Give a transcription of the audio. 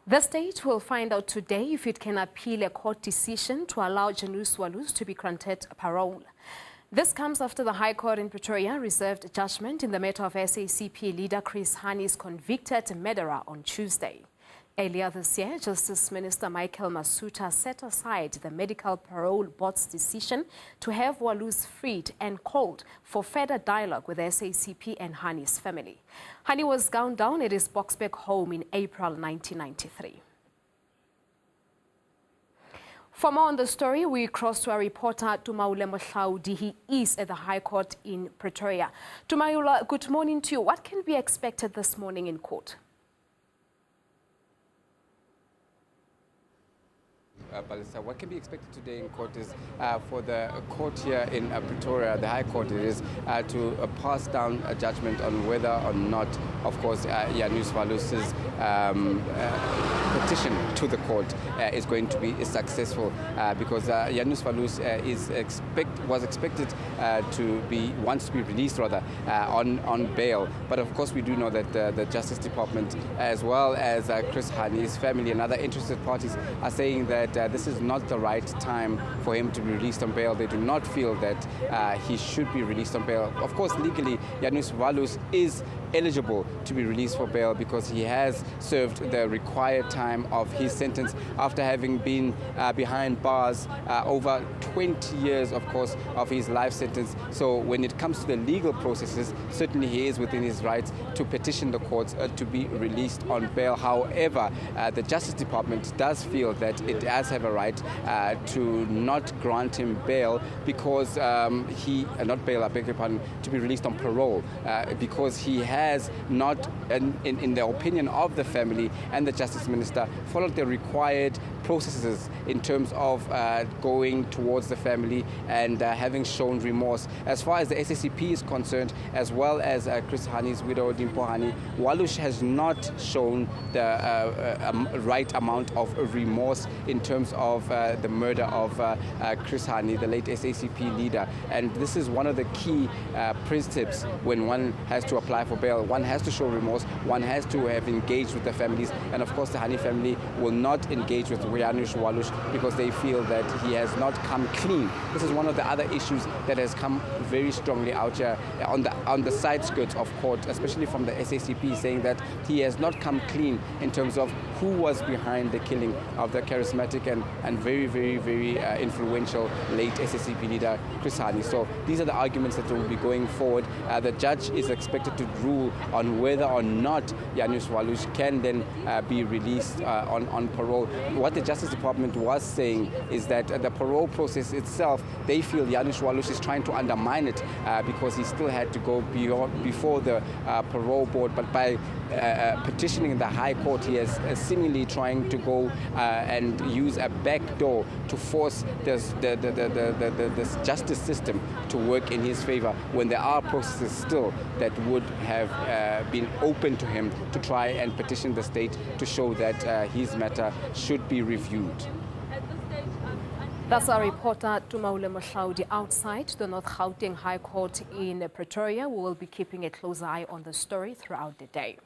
The state will find out today if it can appeal a court decision to allow Janusz Walus to be granted parole. This comes after the High Court in Pretoria reserved judgment in the matter of SACP leader Chris Hani's convicted murderer on Tuesday. Earlier this year, Justice Minister Michael Masuta set aside the Medical Parole Board's decision to have Walus freed and called for further dialogue with SACP and Hani's family. Hani was gunned down at his Boksburg home in April 1993. For more on the story, we cross to our reporter, Tumaule Mohlaudi. He is at the High Court in Pretoria. Tumaule, good morning to you. What can be expected this morning in court? Balisa, what can be expected today in court is for the court here in Pretoria, the High Court, it is to pass down a judgment on whether or not, of course, Janusz Walus's petition to the court is going to be successful because Janusz Walus was expected wants to be released rather on bail. But of course, we do know that the Justice Department, as well as Chris Hani's family and other interested parties, are saying that this is not the right time for him to be released on bail. They do not feel that he should be released on bail. Of course, legally, Janusz Walus is eligible to be released for bail because he has served the required time of his sentence after having been behind bars over 20 years, of course, of his life sentence. So when it comes to the legal processes, certainly he is within his rights to petition the courts to be released on bail. However, the Justice Department does feel that it does have a right to not grant him bail because not bail, I beg your pardon, to be released on parole because he has not, in the opinion of the family and the Justice Minister, followed the required processes in terms of going towards the family and having shown remorse. As far as the SACP is concerned, as well as Chris Hani's widow, Dimpo Hani, Walus has not shown the right amount of remorse in terms of the murder of Chris Hani, the late SACP leader. And this is one of the key principles when one has to apply for bail. One has to show remorse, one has to have engaged with the families, and of course the Hani family will not engage with Janusz Walus because they feel that he has not come clean. This is one of the other issues that has come very strongly out here on the side skirts of court, especially from the SACP, saying that he has not come clean in terms of who was behind the killing of the charismatic and very, very, very influential late SACP leader Chris Hani. So these are the arguments that will be going forward. The judge is expected to rule on whether or not Janusz Walus can then be released on parole. What the Justice Department was saying is that the parole process itself, they feel Janusz Walus is trying to undermine it because he still had to go before the parole board. But by petitioning the High Court, he is seemingly trying to go and use a back door to force the justice system to work in his favor when there are processes still that would have been open to him to try and petition the state to show that his matter should be reviewed. That's our reporter, Tumaule Mohlaudi, outside the North Gauteng High Court in Pretoria. We will be keeping a close eye on the story throughout the day.